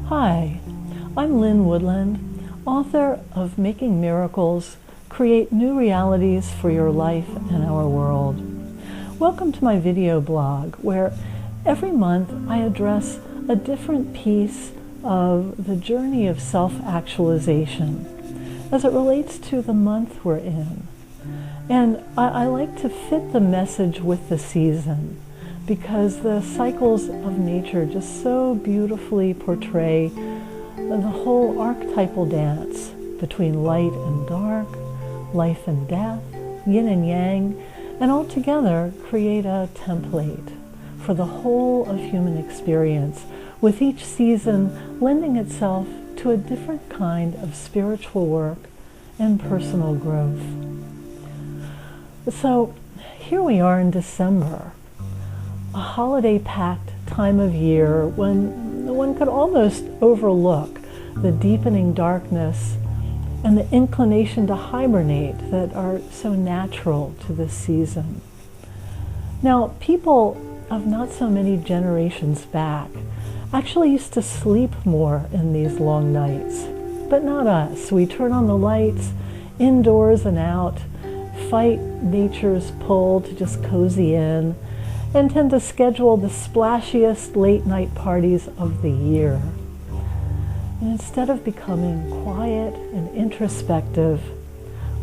Hi, I'm Lynn Woodland, author of Making Miracles, Create New Realities for Your Life and Our World. Welcome to my video blog, where every month I address a different piece of the journey of self-actualization as it relates to the month we're in. And I like to fit the message with the season, because the cycles of nature just so beautifully portray the whole archetypal dance between light and dark, life and death, yin and yang, and all together create a template for the whole of human experience, with each season lending itself to a different kind of spiritual work and personal growth. So here we are in December, a holiday-packed time of year when one could almost overlook the deepening darkness and the inclination to hibernate that are so natural to this season. Now, people of not so many generations back actually used to sleep more in these long nights, but not us. We turn on the lights, indoors and out, fight nature's pull to just cozy in, and tend to schedule the splashiest late-night parties of the year. And instead of becoming quiet and introspective,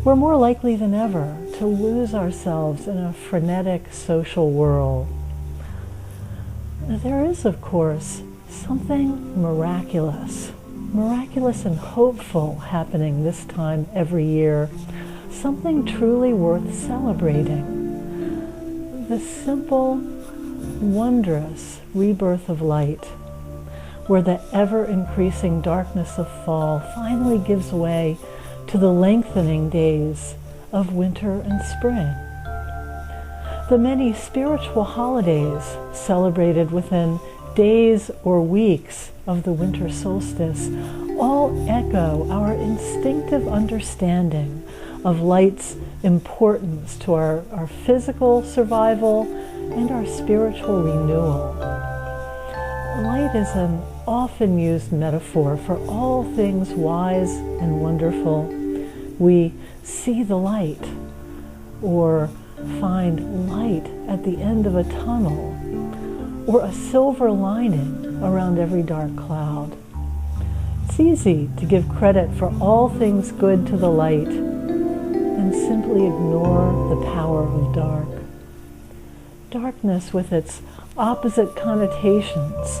we're more likely than ever to lose ourselves in a frenetic social whirl. Now, there is, of course, something miraculous and hopeful happening this time every year, something truly worth celebrating. The simple, wondrous rebirth of light, where the ever-increasing darkness of fall finally gives way to the lengthening days of winter and spring. The many spiritual holidays celebrated within days or weeks of the winter solstice all echo our instinctive understanding of light's importance to our physical survival and our spiritual renewal. Light is an often used metaphor for all things wise and wonderful. We see the light, or find light at the end of a tunnel, or a silver lining around every dark cloud. It's easy to give credit for all things good to the light and simply ignore the power of dark. Darkness with its opposite connotations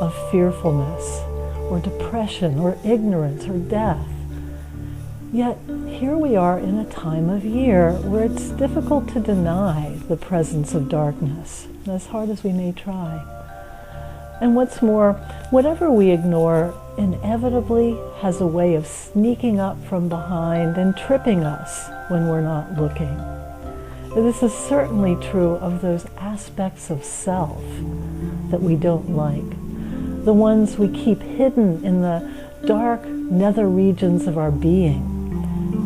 of fearfulness or depression or ignorance or death. Yet here we are in a time of year where it's difficult to deny the presence of darkness, as hard as we may try. And what's more, whatever we ignore inevitably has a way of sneaking up from behind and tripping us when we're not looking. This is certainly true of those aspects of self that we don't like, the ones we keep hidden in the dark nether regions of our being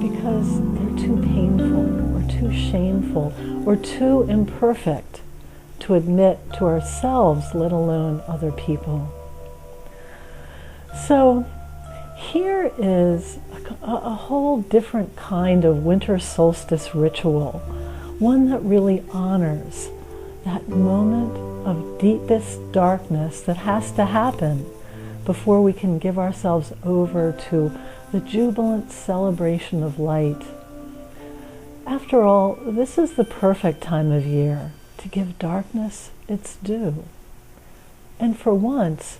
because they're too painful or too shameful or too imperfect to admit to ourselves, let alone other people. So here is a whole different kind of winter solstice ritual, one that really honors that moment of deepest darkness that has to happen before we can give ourselves over to the jubilant celebration of light. After all, this is the perfect time of year to give darkness its due, and for once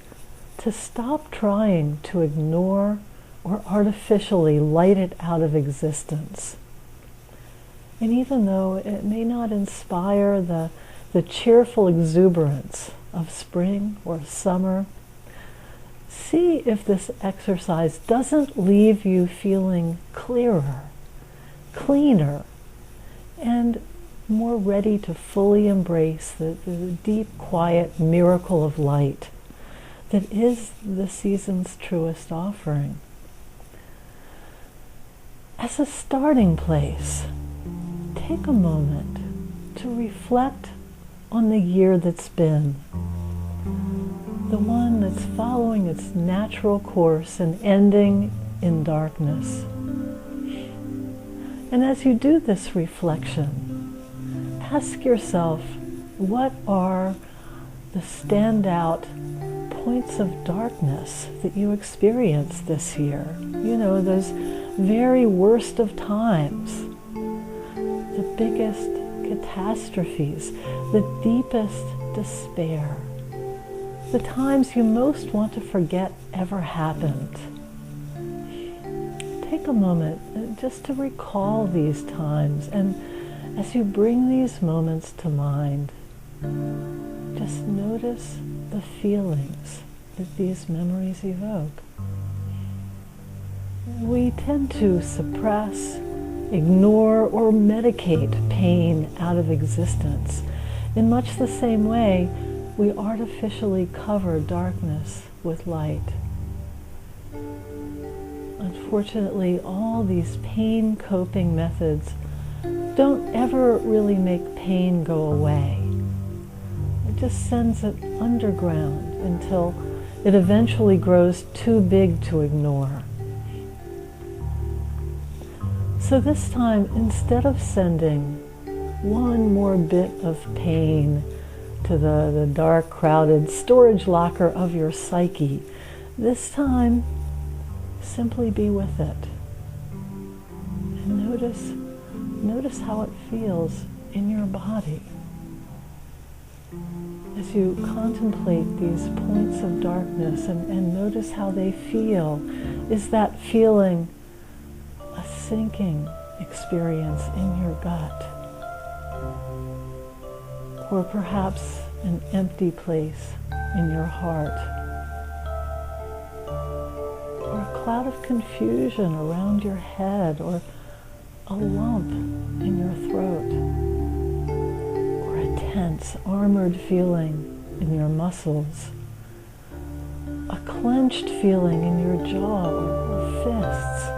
to stop trying to ignore or artificially light it out of existence. And even though it may not inspire the cheerful exuberance of spring or summer, see if this exercise doesn't leave you feeling clearer, cleaner, and more ready to fully embrace the deep, quiet miracle of light that is the season's truest offering. As a starting place, take a moment to reflect on the year that's been. the one that's following its natural course and ending in darkness. And as you do this reflection, ask yourself, what are the standout points of darkness that you experienced this year? You know, those very worst of times, the biggest catastrophes, the deepest despair, the times you most want to forget ever happened. Take a moment just to recall these times, and as you bring these moments to mind, just notice the feelings that these memories evoke. We tend to suppress, ignore, or medicate pain out of existence. In much the same way, we artificially cover darkness with light. Unfortunately, all these pain coping methods don't ever really make pain go away. It just sends it underground until it eventually grows too big to ignore. So this time, instead of sending one more bit of pain to the dark, crowded storage locker of your psyche, this time, simply be with it. And notice how it feels in your body. As you contemplate these points of darkness and notice how they feel, is that feeling a sinking experience in your gut? Or perhaps an empty place in your heart? Or a cloud of confusion around your head, or a lump in your throat, or a tense, armored feeling in your muscles, a clenched feeling in your jaw or fists,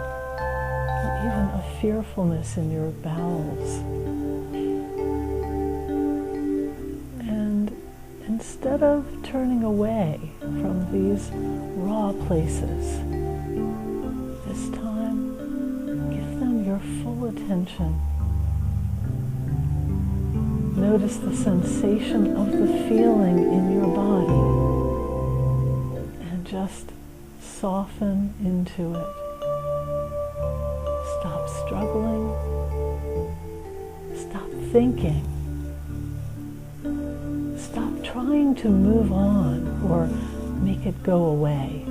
or even a fearfulness in your bowels. And instead of turning away from these raw places, this time, give them your full attention. Notice the sensation of the feeling in your body and just soften into it. Stop struggling. Stop thinking. Stop trying to move on or make it go away.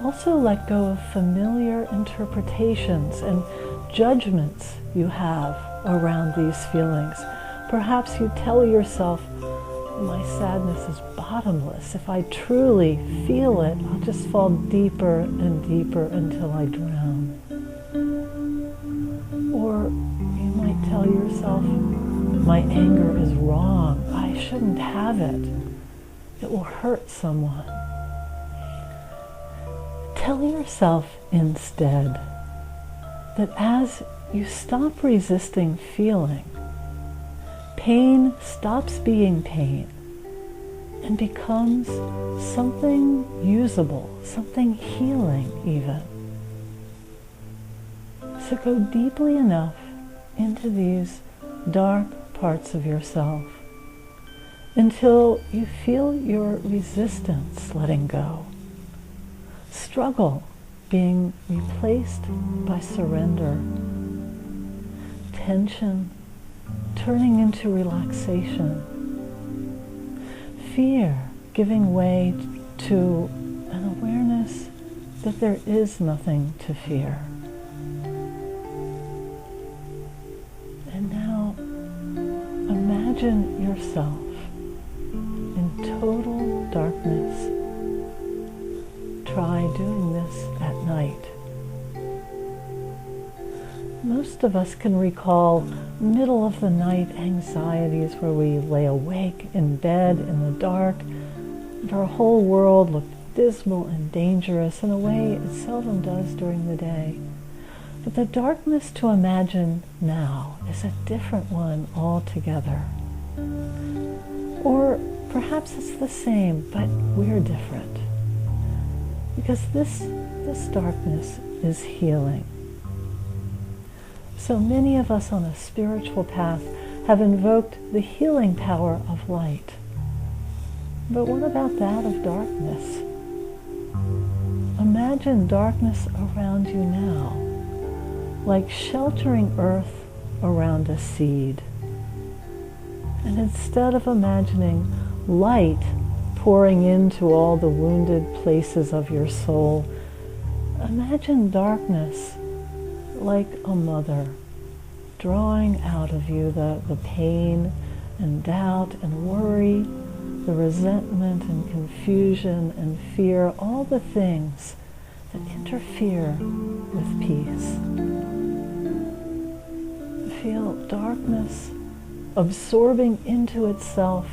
Also let go of familiar interpretations and judgments you have around these feelings. Perhaps you tell yourself, my sadness is bottomless. If I truly feel it, I'll just fall deeper and deeper until I drown. Or you might tell yourself, my anger is wrong. I shouldn't have it. It will hurt someone. Tell yourself instead that as you stop resisting feeling, pain stops being pain and becomes something usable, something healing even. So go deeply enough into these dark parts of yourself until you feel your resistance letting go, struggle being replaced by surrender, tension turning into relaxation, fear giving way to an awareness that there is nothing to fear. And now imagine yourself in total darkness. Try doing this at night. Most of us can recall middle of the night anxieties where we lay awake in bed in the dark and our whole world looked dismal and dangerous in a way it seldom does during the day. But the darkness to imagine now is a different one altogether. Or perhaps it's the same, but we're different. Because this darkness is healing. So many of us on a spiritual path have invoked the healing power of light. But what about that of darkness? Imagine darkness around you now, like sheltering earth around a seed. And instead of imagining light pouring into all the wounded places of your soul, imagine darkness like a mother, drawing out of you the pain and doubt and worry, the resentment and confusion and fear, all the things that interfere with peace. Feel darkness absorbing into itself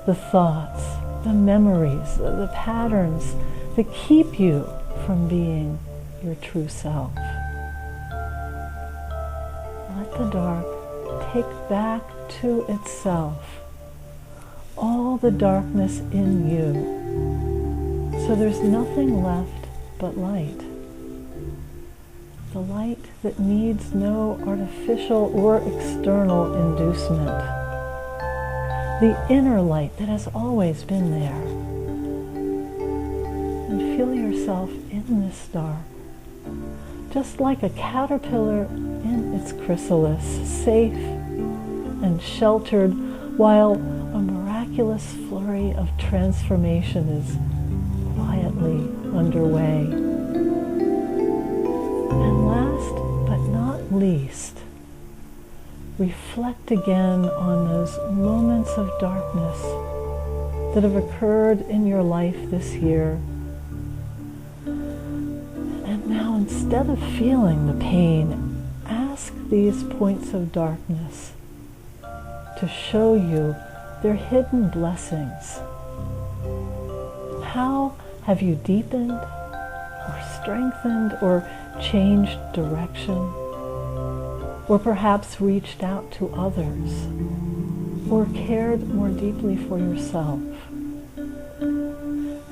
the thoughts, the memories, the patterns that keep you from being your true self. Let the dark take back to itself all the darkness in you, so there's nothing left but light. The light that needs no artificial or external inducement. The inner light that has always been there. And feel yourself in this dark, just like a caterpillar in its chrysalis, safe and sheltered, while a miraculous flurry of transformation is quietly underway. And last but not least, reflect again on those moments of darkness that have occurred in your life this year. And now, instead of feeling the pain, ask these points of darkness to show you their hidden blessings. How have you deepened or strengthened or changed direction? Or perhaps reached out to others, or cared more deeply for yourself?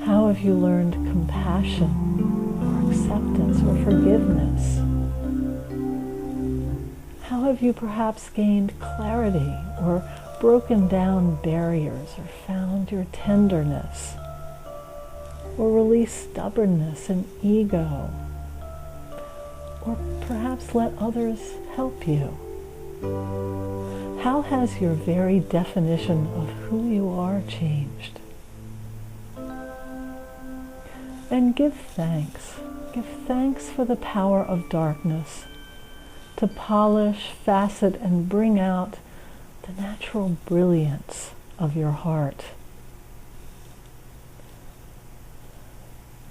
How have you learned compassion, or acceptance, or forgiveness? How have you perhaps gained clarity, or broken down barriers, or found your tenderness, or released stubbornness and ego? Or perhaps let others help you? How has your very definition of who you are changed? And give thanks. Give thanks for the power of darkness to polish, facet, and bring out the natural brilliance of your heart.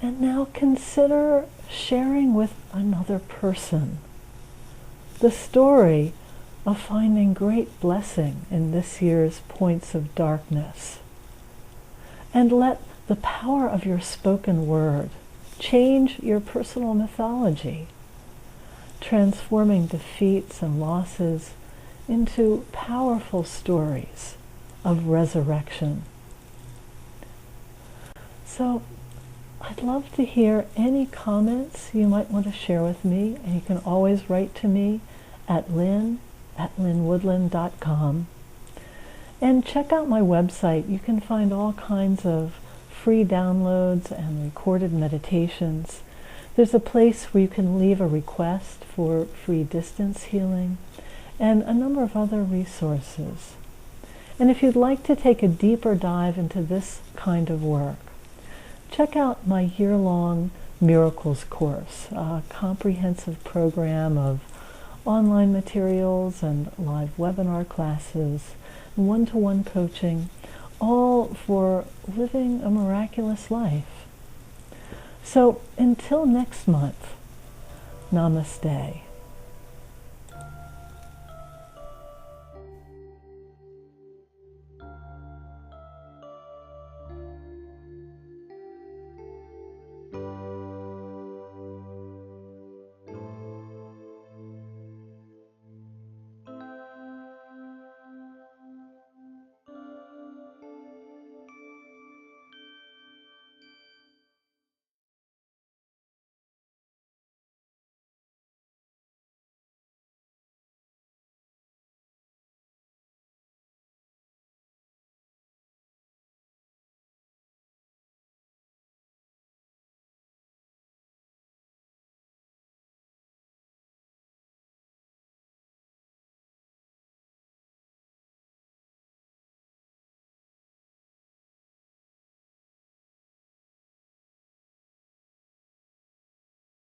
And now consider sharing with another person the story of finding great blessing in this year's points of darkness. And let the power of your spoken word change your personal mythology, transforming defeats and losses into powerful stories of resurrection. So, I'd love to hear any comments you might want to share with me, and you can always write to me at lynn@lynnwoodland.com. And check out my website. You can find all kinds of free downloads and recorded meditations. There's a place where you can leave a request for free distance healing, and a number of other resources. And if you'd like to take a deeper dive into this kind of work, check out my year-long Miracles course, a comprehensive program of online materials and live webinar classes, one-to-one coaching, all for living a miraculous life. So until next month, namaste.